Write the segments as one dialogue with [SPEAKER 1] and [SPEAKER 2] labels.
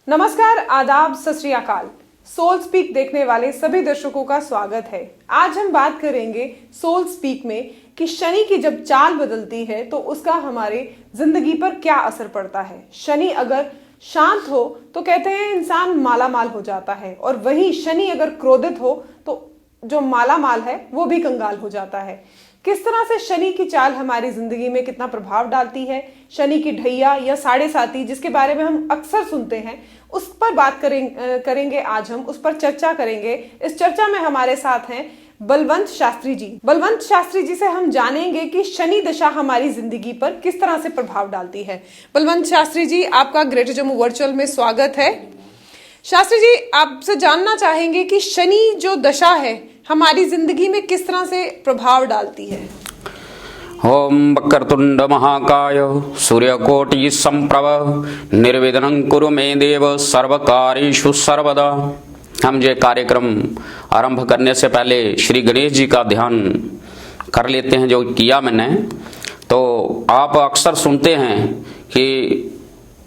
[SPEAKER 1] नमस्कार, आदाब, सत श्री अकाल। सोल स्पीक देखने वाले सभी दर्शकों का स्वागत है। आज हम बात करेंगे सोल स्पीक में कि शनि की जब चाल बदलती है तो उसका हमारे जिंदगी पर क्या असर पड़ता है। शनि अगर शांत हो तो कहते हैं इंसान माला माल हो जाता है, और वहीं शनि अगर क्रोधित हो तो जो माला माल है वो भी कंगाल हो जाता है। किस तरह से शनि की चाल हमारी जिंदगी में कितना प्रभाव डालती है, शनि की ढैया या साढ़े साती जिसके बारे में हम अक्सर सुनते हैं, उस पर बात करेंगे आज हम उस पर चर्चा करेंगे। इस चर्चा में हमारे साथ हैं बलवंत शास्त्री जी। बलवंत शास्त्री जी से हम जानेंगे कि शनि दशा हमारी जिंदगी पर किस तरह से प्रभाव डालती है। बलवंत शास्त्री जी, आपका ग्रेटर जम्मू वर्चुअल में स्वागत है। शास्त्री जी, आपसे जानना चाहेंगे कि शनि जो दशा है हमारी जिंदगी में किस तरह से प्रभाव डालती है।
[SPEAKER 2] ओम वक्रतुंड महाकाय सूर्यकोटि संप्रभ निर्विघ्नं कुरु मे देव सर्वकार्येषु सर्वदा। हम ये कार्यक्रम आरंभ करने से पहले श्री गणेश जी का ध्यान कर लेते हैं, जो किया मैंने। तो आप अक्सर सुनते हैं कि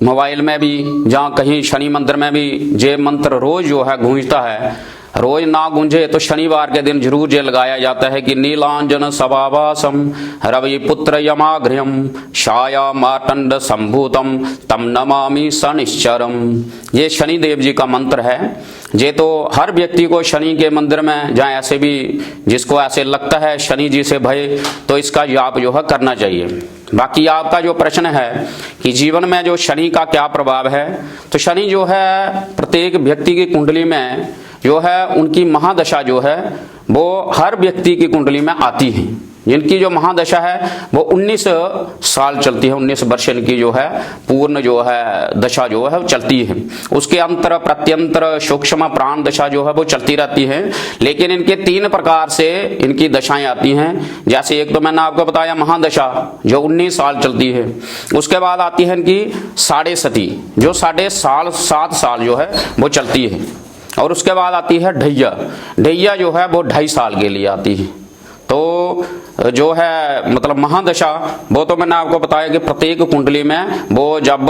[SPEAKER 2] मोबाइल में भी, जहाँ कहीं शनि मंदिर में भी ये मंत्र रोज जो है गूंजता है। रोज ना गूंजे तो शनिवार के दिन जरूर ये लगाया जाता है कि नीलांजन सभावासम रवि पुत्र यमाग्र्यम छाया मार्तंड संभूतम तम नमामि शनिश्चरम। ये शनि देव जी का मंत्र है। ये तो हर व्यक्ति को शनि के मंदिर में, जहाँ ऐसे भी जिसको ऐसे लगता है शनि जी से भय, तो इसका जाप जो है करना चाहिए। बाकी आपका जो प्रश्न है कि जीवन में जो शनि का क्या प्रभाव है, तो शनि जो है प्रत्येक व्यक्ति की कुंडली में जो है उनकी महादशा जो है वो हर व्यक्ति की कुंडली में आती है। जिनकी जो महादशा है वो 19 साल चलती है, 19 वर्ष इनकी जो है पूर्ण जो है दशा जो है वो चलती है। उसके अंतर प्रत्यंतर सूक्ष्म प्राण दशा जो है वो चलती रहती है। लेकिन इनके 3 प्रकार से इनकी दशाएं आती हैं। जैसे एक तो मैंने आपको बताया महादशा जो 19 साल चलती है। उसके बाद आती है इनकी साढ़े सती जो 7.5 साल जो है वो चलती है। और उसके बाद आती है ढैया। ढैया जो है वो 2.5 साल के लिए आती है। तो जो है मतलब महादशा, वो तो मैंने आपको बताया कि प्रत्येक कुंडली में वो जब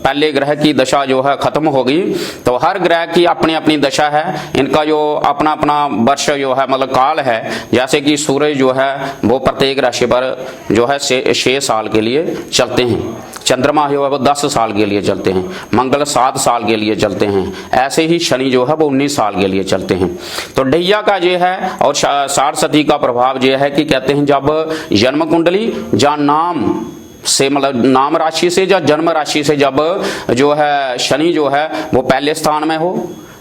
[SPEAKER 2] पहले ग्रह की दशा जो है खत्म होगी तो हर ग्रह की अपनी अपनी दशा है। इनका जो अपना अपना वर्ष जो है मतलब काल है। जैसे कि सूरज जो है वो प्रत्येक राशि पर जो है 6 साल के लिए चलते हैं। चंद्रमा जो है वो 10 साल के लिए चलते हैं। मंगल 7 साल के लिए चलते हैं। ऐसे ही शनि जो है वो 19 साल के लिए चलते हैं। तो ढैया का ये है और साढ़ सती का प्रभाव ये है कि कहते हैं जब जन्म कुंडली या नाम से मतलब नाम राशि से या जन्म राशि से जब जो है शनि जो है वो पहले स्थान में हो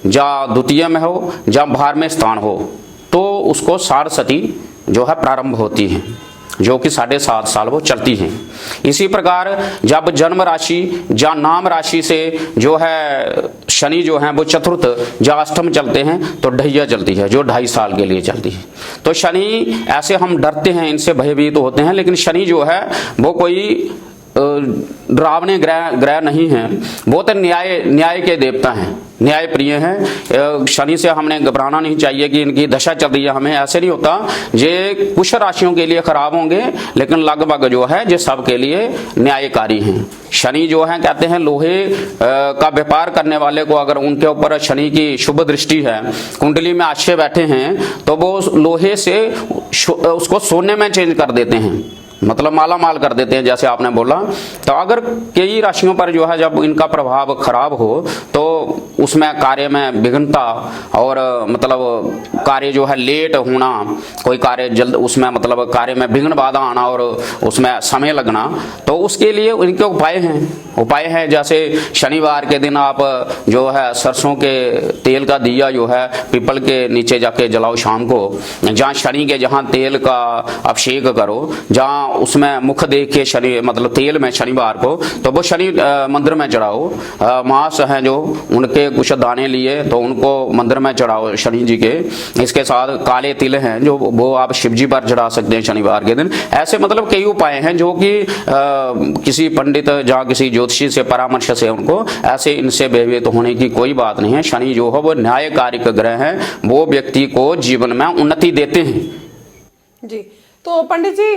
[SPEAKER 2] या द्वितीय में हो या भार में स्थान हो, तो उसको साढ़ सती जो है प्रारंभ होती है, जो कि 7.5 साल वो चलती हैं। इसी प्रकार जब जन्म राशि या नाम राशि से जो है शनि जो है वो चतुर्थ या अष्टम चलते हैं तो ढैया चलती है जो 2.5 साल के लिए चलती है। तो शनि ऐसे हम डरते हैं, इनसे भयभीत होते हैं, लेकिन शनि जो है वो कोई डरावने ग्रह नहीं है। वो तो न्याय के देवता हैं, न्याय प्रिय हैं। शनि से हमने घबराना नहीं चाहिए कि इनकी दशा चल रही है, हमें ऐसे नहीं होता। ये कुछ राशियों के लिए खराब होंगे लेकिन लगभग जो है ये सब के लिए न्यायकारी हैं। शनि जो है कहते हैं लोहे का व्यापार करने वाले को अगर उनके ऊपर शनि की शुभ दृष्टि है, कुंडली में अच्छे बैठे हैं, तो वो लोहे से उसको सोने में चेंज कर देते हैं, मतलब माला माल कर देते हैं, जैसे आपने बोला। तो अगर कई राशियों पर जो है जब इनका प्रभाव खराब हो तो उसमें कार्य में विघ्नता और मतलब कार्य जो है लेट होना, कोई कार्य जल्द उसमें मतलब कार्य में विघ्न बाधा आना और उसमें समय लगना, तो उसके लिए इनके उपाय हैं। जैसे शनिवार के दिन आप जो है सरसों के तेल का दिया जो है पीपल के नीचे जाके जलाओ शाम को, जहाँ शनि के जहाँ तेल का अभिषेक करो, जहाँ उसमें मुख देख के शनि मतलब तेल में शनिवार को, तो वो शनि मंदिर में चढ़ाओ। मांस है जो उनके कुछ दाने लिए तो उनको मंदिर में चढ़ाओ शनि जी के। इसके साथ काले तिल हैं जो वो आप शिव जी पर चढ़ा सकते हैं शनिवार के दिन। ऐसे मतलब कई उपाय हैं जो कि किसी पंडित या किसी ज्योतिषी से परामर्श से उनको ऐसे इनसे भयभीत होने की कोई बात नहीं है। शनि जो है वो न्यायकारिक ग्रह है, वो व्यक्ति को जीवन में उन्नति देते हैं।
[SPEAKER 1] जी, तो पंडित जी,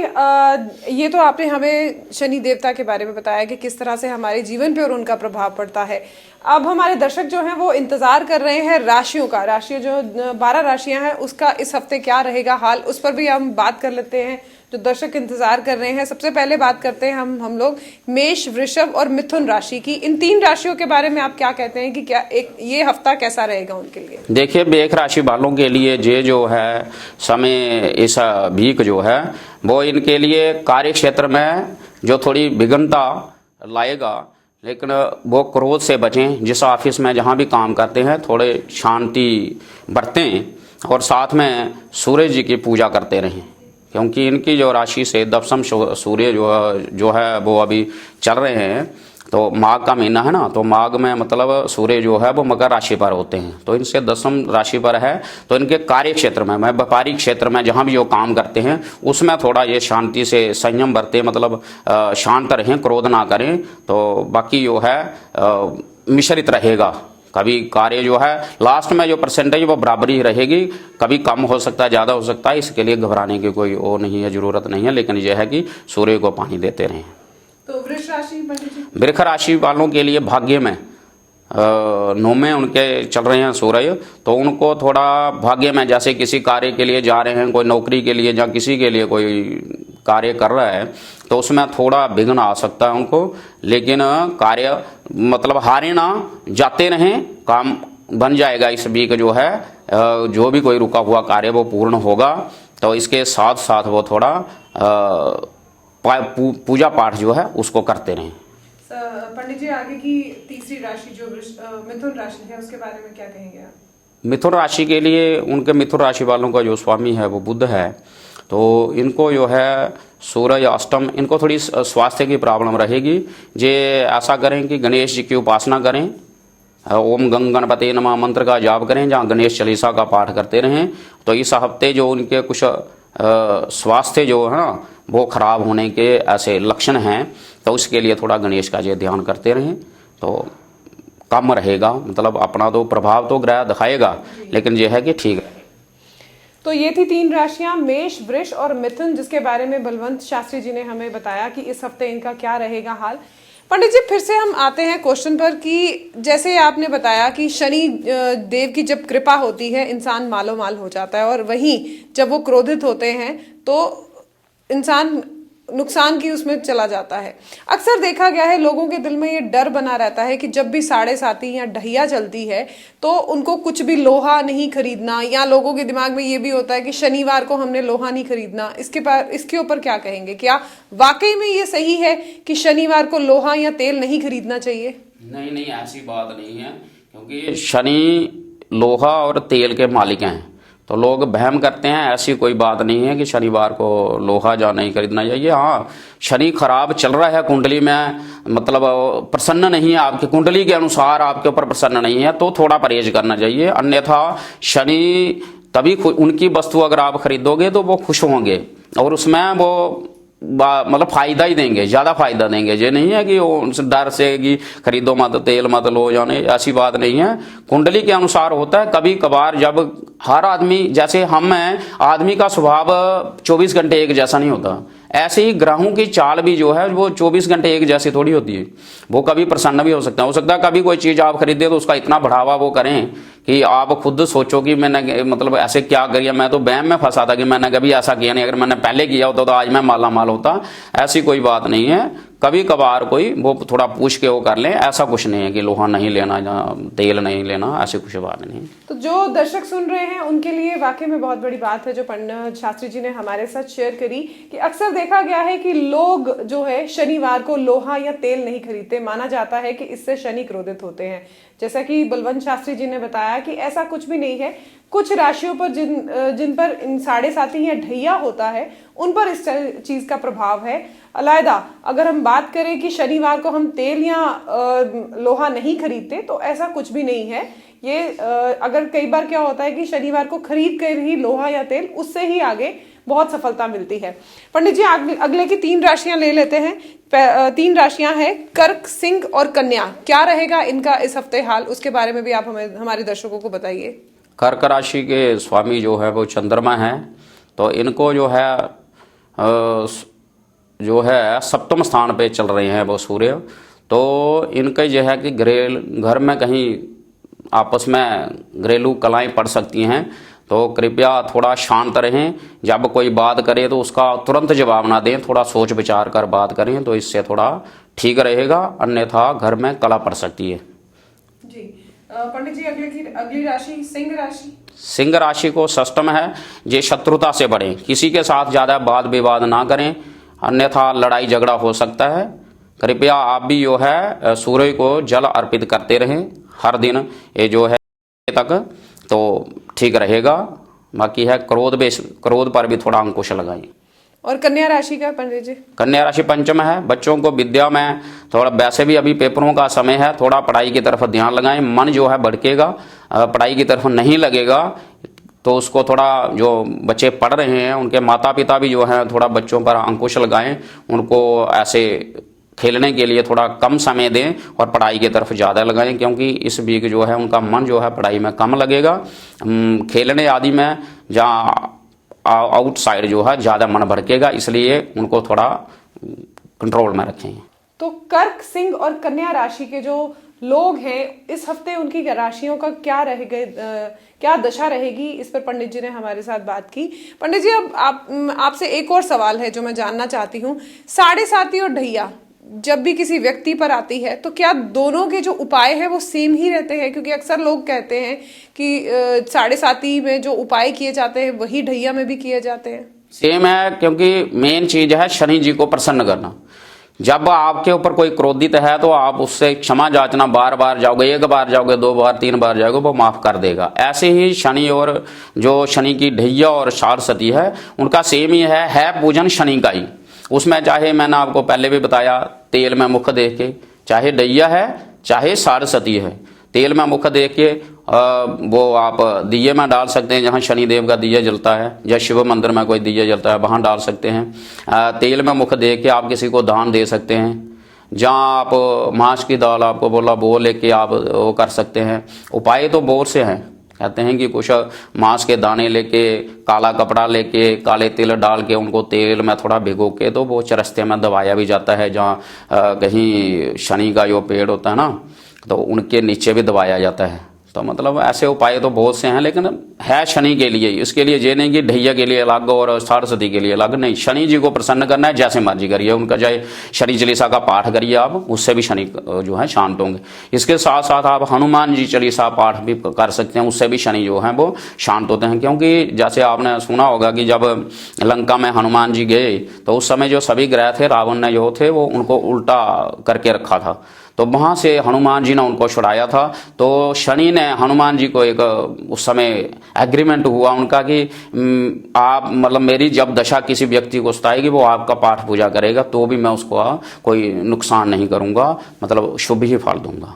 [SPEAKER 1] ये तो आपने हमें शनि देवता के बारे में बताया कि किस तरह से हमारे जीवन पे और उनका प्रभाव पड़ता है। अब हमारे दर्शक जो हैं वो इंतजार कर रहे हैं राशियों का। राशियों जो 12 राशियां हैं उसका इस हफ्ते क्या रहेगा हाल, उस पर भी हम बात कर लेते हैं जो दर्शक इंतजार कर रहे हैं। सबसे पहले बात करते हैं हम लोग मेष, वृषभ और मिथुन राशि की। इन 3 राशियों के बारे में आप क्या कहते हैं कि क्या ये हफ्ता कैसा रहेगा उनके लिए?
[SPEAKER 2] देखिए, मेष राशि वालों के लिए ये जो है समय इस वीक जो है वो इनके लिए कार्य क्षेत्र में जो थोड़ी विघ्नता लाएगा, लेकिन वो क्रोध से बचें। जिस ऑफिस में जहाँ भी काम करते हैं थोड़े शांति बरतें और साथ में सूर्य जी की पूजा करते रहें, क्योंकि इनकी जो राशि से दशम सूर्य जो है वो अभी चल रहे हैं। तो माघ का महीना है ना, तो माघ में मतलब सूर्य जो है वो मकर राशि पर होते हैं, तो इनसे दशम राशि पर है। तो इनके कार्य क्षेत्र में, व्यापारिक क्षेत्र में जहाँ भी वो काम करते हैं उसमें थोड़ा ये शांति से संयम बरते, मतलब शांत रहें, क्रोध ना करें। तो बाकी जो है मिश्रित रहेगा। कभी कार्य जो है लास्ट में जो परसेंटेज वो बराबरी रहेगी, कभी कम हो सकता है, ज़्यादा हो सकता है। इसके लिए घबराने की कोई वो नहीं है, ज़रूरत नहीं है। लेकिन यह है कि सूर्य को पानी देते रहें।
[SPEAKER 1] तो वृष राशि,
[SPEAKER 2] वृष राशि वालों के लिए भाग्य में 9 में उनके चल रहे हैं सूर्य, तो उनको थोड़ा भाग्य में, जैसे किसी कार्य के लिए जा रहे हैं, कोई नौकरी के लिए या किसी के लिए कोई कार्य कर रहा है, तो उसमें थोड़ा विघ्न आ सकता है उनको। लेकिन कार्य मतलब हारे ना, जाते रहें, काम बन जाएगा। इस वीक जो है जो भी कोई रुका हुआ कार्य वो पूर्ण होगा। तो इसके साथ साथ वो थोड़ा पूजा पाठ जो है उसको करते रहें।
[SPEAKER 1] पंडित जी, आगे की तीसरी राशि जो मिथुन राशि है उसके बारे में क्या कहेंगे आप?
[SPEAKER 2] मिथुन राशि के लिए, उनके मिथुन राशि वालों का जो स्वामी है वो बुध है, तो इनको जो है सूर्य अष्टम, इनको थोड़ी स्वास्थ्य की प्रॉब्लम रहेगी। जे ऐसा करें कि गणेश जी की उपासना करें, ओम गंग गणपति नमः मंत्र का जाप करें, जहाँ गणेश चालीसा का पाठ करते रहें। तो इस हफ्ते जो उनके कुछ स्वास्थ्य जो है ना वो खराब होने के ऐसे लक्षण हैं, तो उसके लिए थोड़ा गणेश का जो ध्यान करते रहें तो कम रहेगा। मतलब अपना तो प्रभाव तो ग्रह दिखाएगा, लेकिन यह है कि ठीक है।
[SPEAKER 1] तो ये थी 3 राशियां, मेष, वृष और मिथुन, जिसके बारे में बलवंत शास्त्री जी ने हमें बताया कि इस हफ्ते इनका क्या रहेगा हाल। पंडित जी, फिर से हम आते हैं क्वेश्चन पर कि जैसे आपने बताया कि शनि देव की जब कृपा होती है इंसान मालो माल हो जाता है, और वहीं जब वो क्रोधित होते हैं तो इंसान नुकसान की उसमें चला जाता है। अक्सर देखा गया है लोगों के दिल में ये डर बना रहता है कि जब भी 7:30 या ढैया चलती है तो उनको कुछ भी लोहा नहीं खरीदना, या लोगों के दिमाग में ये भी होता है कि शनिवार को हमने लोहा नहीं खरीदना। इसके ऊपर क्या कहेंगे? क्या वाकई में ये सही है कि शनिवार को लोहा या तेल नहीं खरीदना चाहिए?
[SPEAKER 2] नहीं, ऐसी बात नहीं है, क्योंकि शनि लोहा और तेल के मालिक हैं। तो लोग वहम करते हैं, ऐसी कोई बात नहीं है कि शनिवार को लोहा जा नहीं खरीदना चाहिए। हाँ, शनि खराब चल रहा है कुंडली में, मतलब प्रसन्न नहीं है, आपकी कुंडली के अनुसार आपके ऊपर प्रसन्न नहीं है, तो थोड़ा परहेज करना चाहिए। अन्यथा शनि तभी उनकी वस्तु अगर आप खरीदोगे तो वो खुश होंगे और उसमें वो मतलब फायदा ही देंगे, ज्यादा फायदा देंगे। ये नहीं है कि वो डर से कि खरीदो मत, तेल मत लो जाने, ऐसी बात नहीं है। कुंडली के अनुसार होता है। कभी कभार जब हर आदमी, जैसे हम हैं, आदमी का स्वभाव 24 घंटे एक जैसा नहीं होता, ऐसे ही ग्रहों की चाल भी जो है वो 24 घंटे एक जैसी थोड़ी होती है। वो कभी प्रसन्न भी हो सकता है कभी कोई चीज आप खरीदे तो उसका इतना बढ़ावा वो करें कि आप खुद सोचो कि मैंने मतलब ऐसे क्या किया। मैं तो वहम में फंसा था कि मैंने कभी ऐसा किया नहीं, अगर मैंने पहले किया होता तो आज मैं माला माल होता। ऐसी कोई बात नहीं है। कभी कभार कोई वो थोड़ा पूछ के वो कर लें, ऐसा कुछ नहीं है कि लोहा नहीं लेना या तेल नहीं लेना, ऐसी कुछ बात नहीं।
[SPEAKER 1] तो जो दर्शक सुन रहे हैं उनके लिए वाकई में बहुत बड़ी बात है जो पंडित शास्त्री जी ने हमारे साथ शेयर करी कि अक्सर देखा गया है कि लोग जो है शनिवार को लोहा या तेल नहीं खरीदते। माना जाता है कि इससे शनि क्रोधित होते हैं। जैसा कि बलवंत शास्त्री जी ने बताया कि ऐसा कुछ भी नहीं है। कुछ राशियों पर जिन पर 7:30 या ढैया होता है उन पर इस चीज का प्रभाव है। अलैदा अगर हम बात करें कि शनिवार को हम तेल या लोहा नहीं खरीदते तो ऐसा कुछ भी नहीं है। ये अगर कई बार क्या होता है कि शनिवार को खरीद कर ही लोहा या तेल, उससे ही आगे बहुत सफलता मिलती है। पंडित जी, अगले की 3 राशियां ले लेते हैं। 3 राशियां हैं कर्क, सिंह और कन्या। क्या रहेगा इनका इस हफ्ते हाल, उसके बारे में भी आप हमारे दर्शकों को बताइए।
[SPEAKER 2] कर्क राशि के स्वामी जो है वो चंद्रमा है, तो इनको जो है सप्तम स्थान पे चल रहे हैं वो सूर्य। तो इनके जो है कि घर में कहीं आपस में घरेलू कलाएं पड़ सकती हैं। तो कृपया थोड़ा शांत रहें, जब कोई बात करे तो उसका तुरंत जवाब ना दें, थोड़ा सोच विचार कर बात करें, तो इससे थोड़ा ठीक रहेगा, अन्यथा घर में कला पड़ सकती है।
[SPEAKER 1] जी पंडित जी, अगली राशि सिंह राशि।
[SPEAKER 2] सिंह राशि को षष्टम है, ये शत्रुता से बढ़े, किसी के साथ ज़्यादा वाद विवाद ना करें, अन्यथा लड़ाई झगड़ा हो सकता है। कृपया आप भी जो है सूर्य को जल अर्पित करते रहें हर दिन, ये जो है तक, तो ठीक रहेगा। बाकी है क्रोध पर भी थोड़ा अंकुश लगाएं।
[SPEAKER 1] और कन्या राशि का पंडित जी?
[SPEAKER 2] कन्या राशि पंचम है, बच्चों को विद्या में थोड़ा, वैसे भी अभी पेपरों का समय है, थोड़ा पढ़ाई की तरफ ध्यान लगाएं। मन जो है भटकेगा, पढ़ाई की तरफ नहीं लगेगा, तो उसको थोड़ा, जो बच्चे पढ़ रहे हैं उनके माता पिता भी जो है थोड़ा बच्चों पर अंकुश लगाएं, उनको ऐसे खेलने के लिए थोड़ा कम समय दें और पढ़ाई की तरफ ज़्यादा लगाएं, क्योंकि इस बीच जो है उनका मन जो है पढ़ाई में कम लगेगा। खेलने आदि में जहाँ आउटसाइड जो है ज़्यादा मन भड़केगा, इसलिए उनको थोड़ा कंट्रोल में रखें।
[SPEAKER 1] तो कर्क, सिंह और कन्या राशि के जो लोग हैं, इस हफ्ते उनकी राशियों का क्या रहेगा, क्या दशा रहेगी, इस पर पंडित जी ने हमारे साथ बात की। पंडित जी, अब आपसे एक और सवाल है जो मैं जानना चाहती हूँ। साढ़े साती और ढैया जब भी किसी व्यक्ति पर आती है, तो क्या दोनों के जो उपाय हैं वो सेम ही रहते हैं? क्योंकि अक्सर लोग कहते हैं कि साढ़े साती में जो उपाय किए जाते हैं वही ढैया में भी किए जाते हैं।
[SPEAKER 2] सेम है, क्योंकि मेन चीज है शनि जी को प्रसन्न करना। जब आपके ऊपर कोई क्रोधित है तो आप उससे क्षमा याचना बार बार जाओगे, एक बार जाओगे, 2 बार 3 बार जाओगे, वो माफ कर देगा। ऐसे ही शनि, और जो शनि की ढैया और सारस्वती है उनका सेम ही है पूजन शनि का ही। उसमें चाहे मैंने आपको पहले भी बताया, तेल में मुख देख के, चाहे ढैया है चाहे सारस्वती है, तेल में मुख देख के वो आप दिए में डाल सकते हैं, जहाँ शनि देव का दिया जलता है, या शिव मंदिर में कोई दिया जलता है वहाँ डाल सकते हैं। तेल में मुख देख के आप किसी को दान दे सकते हैं। जहाँ आप मांस की दाल आपको बोला वो लेके आप वो कर सकते हैं। उपाय तो बहुत से हैं, कहते हैं कि कुछ मांस के दाने लेके, काला कपड़ा लेके, काले तिल डाल के उनको तेल में थोड़ा भिगो के, तो वो चरस्ते में दबाया भी जाता है। जहाँ कहीं शनि का जो पेड़ होता है ना, तो उनके नीचे भी दबाया जाता है। तो मतलब ऐसे उपाय तो बहुत से हैं, लेकिन है शनि के लिए। इसके लिए ये नहीं कि ढैया के लिए अलग और सारस्वती के लिए अलग, नहीं। शनि जी को प्रसन्न करना है, जैसे मर्जी करिए उनका, चाहे शनि चालीसा का पाठ करिए आप, उससे भी शनि जो है शांत होंगे। इसके साथ साथ आप हनुमान जी चालीसा पाठ भी कर सकते हैं, उससे भी शनि जो है वो शांत होते हैं। क्योंकि जैसे आपने सुना होगा कि जब लंका में हनुमान जी गए तो उस समय जो सभी ग्रह थे, रावण ने जो थे वो उनको उल्टा करके रखा था, तो वहां से हनुमान जी ने उनको छुड़ाया था। तो शनि ने हनुमान जी को एक उस समय एग्रीमेंट हुआ उनका कि आप, मतलब मेरी जब दशा किसी व्यक्ति को सताएगी वो आपका पाठ पूजा करेगा, तो भी मैं उसको कोई नुकसान नहीं करूंगा, मतलब शुभ ही फल दूंगा।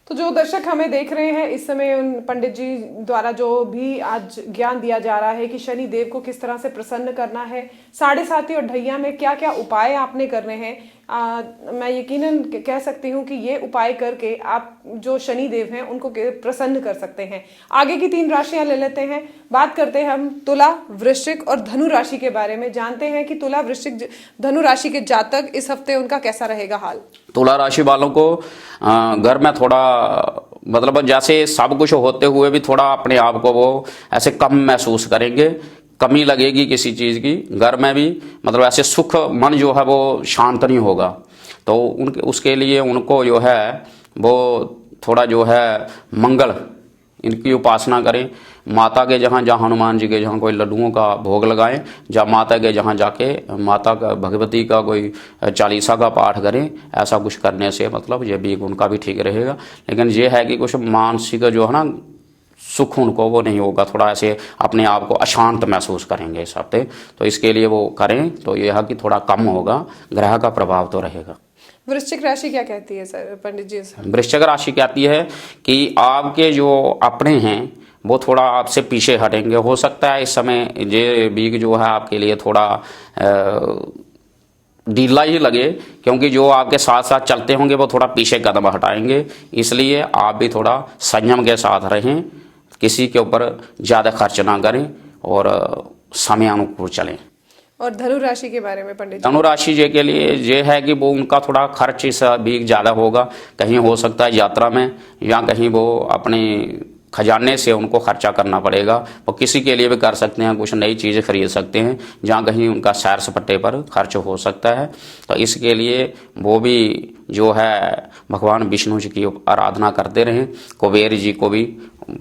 [SPEAKER 1] तो जो दर्शक हमें देख रहे हैं इस समय, उन पंडित जी द्वारा जो भी आज ज्ञान दिया जा रहा है कि शनि देव को किस तरह से प्रसन्न करना है, साढ़े साती और ढैया में क्या क्या उपाय आपने करने हैं, मैं यकीनन कह सकती हूँ कि ये उपाय करके आप जो शनि देव हैं उनको प्रसन्न कर सकते हैं। आगे की 3 राशियां ले लेते हैं। बात करते हैं हम तुला, वृश्चिक और धनु राशि के बारे में। जानते हैं कि तुला, वृश्चिक, धनु राशि के जातक इस हफ्ते उनका कैसा रहेगा हाल।
[SPEAKER 2] तुला राशि वालों को घर में थोड़ा, मतलब जैसे सब कुछ होते हुए भी थोड़ा अपने आप को वो ऐसे कम महसूस करेंगे, कमी लगेगी किसी चीज़ की। घर में भी मतलब ऐसे सुख, मन जो है वो शांत नहीं होगा। तो उनके उसके लिए उनको जो है वो थोड़ा जो है मंगल, इनकी उपासना करें। माता के जहाँ हनुमान जी के जहाँ कोई लड्डुओं का भोग लगाएं, या माता के जहाँ जाके माता का, भगवती का कोई चालीसा का पाठ करें। ऐसा कुछ करने से मतलब ये भी उनका भी ठीक रहेगा। लेकिन ये है कि कुछ मानसिक जो है ना सुख उनको वो नहीं होगा, थोड़ा ऐसे अपने आप को अशांत महसूस करेंगे इस हफ्ते। तो इसके लिए वो करें तो यह है कि थोड़ा कम होगा, ग्रह का प्रभाव तो रहेगा।
[SPEAKER 1] वृश्चिक राशि क्या कहती है सर, पंडित जी?
[SPEAKER 2] वृश्चिक राशि कहती है कि आपके जो अपने हैं वो थोड़ा आपसे पीछे हटेंगे। हो सकता है इस समय ये वीक जो है आपके लिए थोड़ा ढीला ही लगे, क्योंकि जो आपके साथ साथ चलते होंगे वो थोड़ा पीछे कदम हटाएंगे। इसलिए आप भी थोड़ा संयम के साथ रहें, किसी के ऊपर ज़्यादा खर्च ना करें और समय अनुकूल चलें।
[SPEAKER 1] और धनु राशि के बारे में पंडित जी?
[SPEAKER 2] धनु राशि जी के लिए ये है कि वो उनका थोड़ा खर्च इस भी ज़्यादा होगा, कहीं हो सकता है यात्रा में या कहीं वो अपने खजाने से उनको खर्चा करना पड़ेगा। वो किसी के लिए भी कर सकते हैं, कुछ नई चीज़ें खरीद सकते हैं जहाँ कहीं उनका सैर सपाटे पर खर्च हो सकता है। तो इसके लिए वो भी जो है भगवान विष्णु जी की आराधना करते रहें, कुबेर जी को भी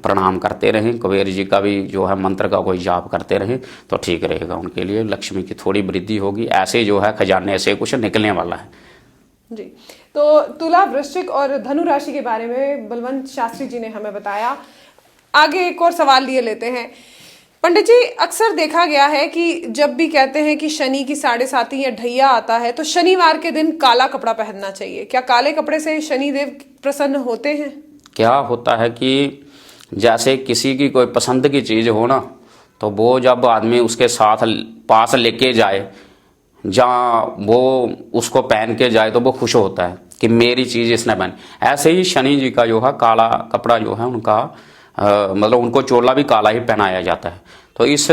[SPEAKER 2] प्रणाम करते रहें, कुबेर जी का भी जो है मंत्र का कोई जाप करते रहें तो ठीक रहेगा उनके लिए, लक्ष्मी की थोड़ी वृद्धि होगी। ऐसे जो है खजाने से कुछ निकलने वाला है
[SPEAKER 1] जी। तो तुला, वृश्चिक और धनु राशि के बारे में बलवंत शास्त्री जी ने हमें बताया। आगे एक और सवाल लिए लेते हैं पंडित जी। अक्सर देखा गया है कि जब भी कहते हैं कि शनि की 7.5 या ढैया आता है तो शनिवार के दिन काला कपड़ा पहनना चाहिए। क्या काले कपड़े से शनि देव प्रसन्न होते हैं?
[SPEAKER 2] क्या होता है कि जैसे किसी की कोई पसंद की चीज़ हो ना, तो वो जब आदमी उसके साथ पास लेके जाए, जहाँ वो उसको पहन के जाए तो वो खुश होता है कि मेरी चीज़ इसने पहन। ऐसे ही शनि जी का जो है काला कपड़ा जो है उनका मतलब उनको चोला भी काला ही पहनाया जाता है। तो इस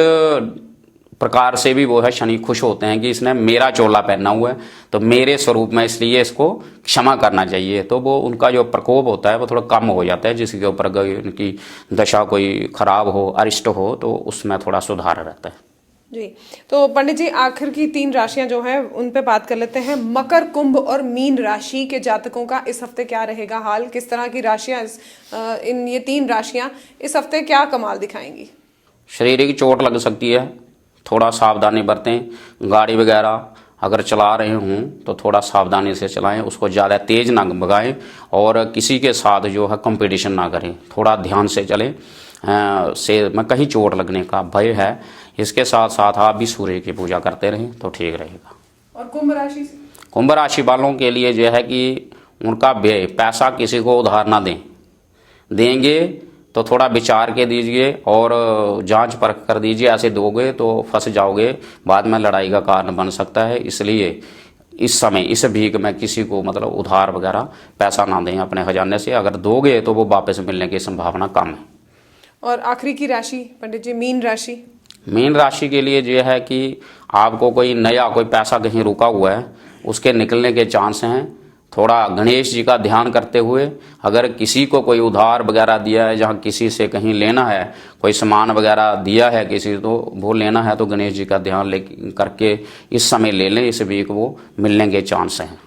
[SPEAKER 2] प्रकार से भी वो है शनि खुश होते हैं कि इसने मेरा चोला पहना हुआ है तो मेरे स्वरूप में, इसलिए इसको क्षमा करना चाहिए। तो वो उनका जो प्रकोप होता है वो थोड़ा कम हो जाता है। जिसके ऊपर उनकी दशा कोई खराब हो, अरिष्ट हो, तो उसमें थोड़ा सुधार रहता है
[SPEAKER 1] जी। तो पंडित जी आखिर की 3 राशियां जो हैं उन पे बात कर लेते हैं। मकर, कुंभ और मीन राशि के जातकों का इस हफ्ते क्या रहेगा हाल? किस तरह की राशियां इन ये 3 राशियां इस हफ्ते क्या कमाल दिखाएंगी?
[SPEAKER 2] शारीरिक चोट लग सकती है, थोड़ा सावधानी बरतें। गाड़ी वगैरह अगर चला रहे हों तो थोड़ा सावधानी से चलाएं, उसको ज़्यादा तेज़ ना भगाएं और किसी के साथ जो है कंपटीशन ना करें, थोड़ा ध्यान से चलें। से में कहीं चोट लगने का भय है। इसके साथ साथ आप भी सूर्य की पूजा करते रहें तो ठीक रहेगा।
[SPEAKER 1] और कुंभ राशि?
[SPEAKER 2] कुंभ राशि वालों के लिए जो है कि उनका व्यय, पैसा किसी को उधार ना दें, देंगे तो थोड़ा विचार के दीजिए और जांच परख कर दीजिए। ऐसे दोगे तो फंस जाओगे, बाद में लड़ाई का कारण बन सकता है। इसलिए इस समय इस भीख में किसी को मतलब उधार वगैरह पैसा ना दें अपने खजाने से। अगर दोगे तो वो वापस मिलने की संभावना कम है।
[SPEAKER 1] और आखिरी की राशि पंडित जी, मीन राशि?
[SPEAKER 2] मीन राशि के लिए ये है कि आपको कोई नया कोई पैसा कहीं रुका हुआ है, उसके निकलने के चांस हैं। थोड़ा गणेश जी का ध्यान करते हुए, अगर किसी को कोई उधार वगैरह दिया है, जहाँ किसी से कहीं लेना है, कोई सामान वगैरह दिया है किसी तो वो लेना है, तो गणेश जी का ध्यान ले करके इस समय ले लें, इस वीक वो मिलने के चांस हैं।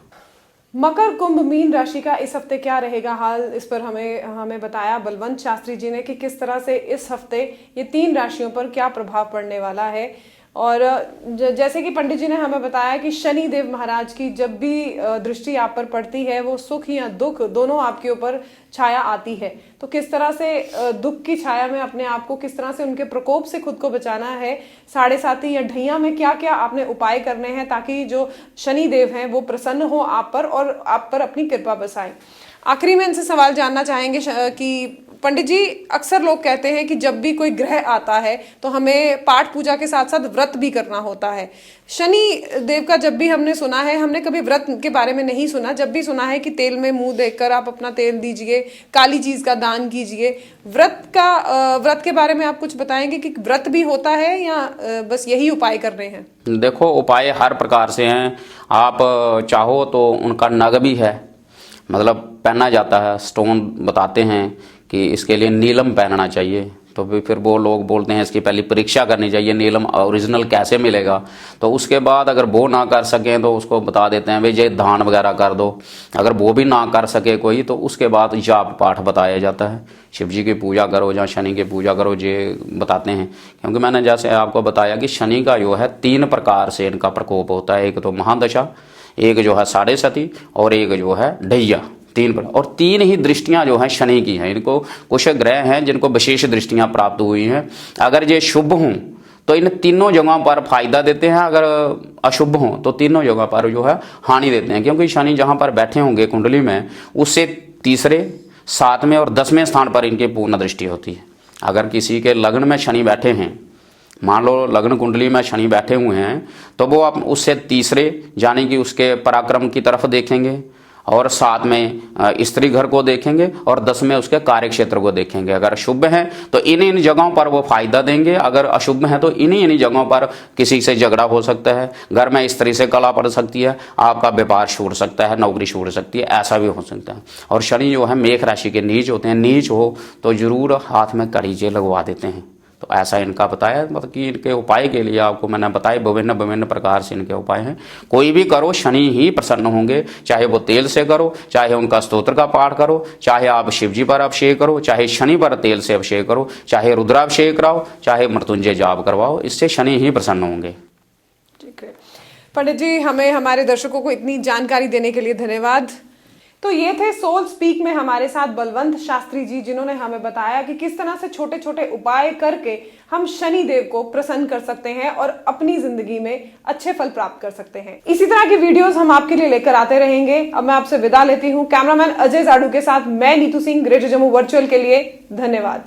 [SPEAKER 1] मकर, कुंभ, मीन राशि का इस हफ्ते क्या रहेगा हाल? इस पर हमें बताया बलवंत शास्त्री जी ने कि किस तरह से इस हफ्ते ये 3 राशियों पर क्या प्रभाव पड़ने वाला है। और जैसे कि पंडित जी ने हमें बताया कि शनि देव महाराज की जब भी दृष्टि आप पर पड़ती है वो सुख या दुख दोनों आपके ऊपर छाया आती है। तो किस तरह से दुख की छाया में अपने आप को, किस तरह से उनके प्रकोप से खुद को बचाना है, 7.5 या ढैया में क्या क्या आपने उपाय करने हैं ताकि जो शनि देव हैं वो प्रसन्न हो आप पर और आप पर अपनी कृपा बरसाएं। आखिरी में इनसे सवाल जानना चाहेंगे कि पंडित जी अक्सर लोग कहते हैं कि जब भी कोई ग्रह आता है तो हमें पाठ पूजा के साथ साथ व्रत भी करना होता है। शनि देव का जब भी हमने सुना है, हमने कभी व्रत के बारे में नहीं सुना। जब भी सुना है कि तेल में मुंह देखकर आप अपना तेल दीजिए, काली चीज का दान कीजिए। व्रत के बारे में आप कुछ बताएंगे कि व्रत भी होता है या बस यही उपाय कर रहे हैं? देखो,
[SPEAKER 2] उपाय हर प्रकार से हैं। आप चाहो तो उनका नग भी है, मतलब पहना जाता है। स्टोन बताते हैं कि इसके लिए नीलम पहनना चाहिए, तो फिर वो लोग बोलते हैं इसकी पहले परीक्षा करनी चाहिए, नीलम ओरिजिनल कैसे मिलेगा। तो उसके बाद अगर वो ना कर सकें तो उसको बता देते हैं भाई ये दान वगैरह कर दो। अगर वो भी ना कर सके कोई तो उसके बाद जाप पाठ बताया जाता है, शिव जी की पूजा करो या शनि की पूजा करो, ये बताते हैं। क्योंकि मैंने जैसे आपको बताया कि शनि का जो है 3 प्रकार से इनका प्रकोप होता है। एक तो महादशा, एक जो है 7.5 और एक जो है ढैया। 3 पर, और 3 ही दृष्टियां जो हैं शनि की हैं। इनको कुछ ग्रह हैं जिनको विशेष दृष्टियां प्राप्त हुई हैं। अगर ये शुभ हों तो इन तीनों जगहों पर फायदा देते हैं, अगर अशुभ हों तो तीनों जगह पर जो है हानि देते हैं। क्योंकि शनि जहां पर बैठे होंगे कुंडली में, उससे 3रे, 7वें और 10वें स्थान पर इनकी पूर्ण दृष्टि होती है। अगर किसी के लग्न में शनि बैठे हैं, मान लो लग्न कुंडली में शनि बैठे हुए हैं, तो वो आप उससे 3रे यानी कि उसके पराक्रम की तरफ देखेंगे और 7 में स्त्री घर को देखेंगे और 10 में उसके कार्य क्षेत्र को देखेंगे। अगर शुभ है तो इन इन जगहों पर वो फायदा देंगे, अगर अशुभ है तो इन्हीं जगहों पर किसी से झगड़ा हो सकता है, घर में स्त्री से कला पड़ सकती है, आपका व्यापार छूट सकता है, नौकरी छूट सकती है, ऐसा भी हो सकता है। और शनि जो है मेष राशि के नीच होते हैं, नीच हो तो जरूर हाथ में कड़ीजे लगवा देते हैं। तो ऐसा इनका बताया, मतलब कि इनके उपाय के लिए आपको मैंने बताया विभिन्न प्रकार से इनके उपाय हैं। कोई भी करो शनि ही प्रसन्न होंगे, चाहे वो तेल से करो, चाहे उनका स्तोत्र का पाठ करो, चाहे आप शिव जी पर अभिषेक करो, चाहे शनि पर तेल से अभिषेक करो, चाहे रुद्राभिषेक कराओ, चाहे मृत्युंजय जाप करवाओ, इससे शनि ही प्रसन्न होंगे।
[SPEAKER 1] ठीक है पंडित जी, हमें हमारे दर्शकों को इतनी जानकारी देने के लिए धन्यवाद। तो ये थे सोल स्पीक में हमारे साथ बलवंत शास्त्री जी, जिन्होंने हमें बताया कि किस तरह से छोटे छोटे उपाय करके हम शनि देव को प्रसन्न कर सकते हैं और अपनी जिंदगी में अच्छे फल प्राप्त कर सकते हैं। इसी तरह की वीडियोस हम आपके लिए लेकर आते रहेंगे। अब मैं आपसे विदा लेती हूँ। कैमरामैन अजय जाडू के साथ मैं नीतू सिंह, ग्रेटर जम्मू वर्चुअल के लिए। धन्यवाद।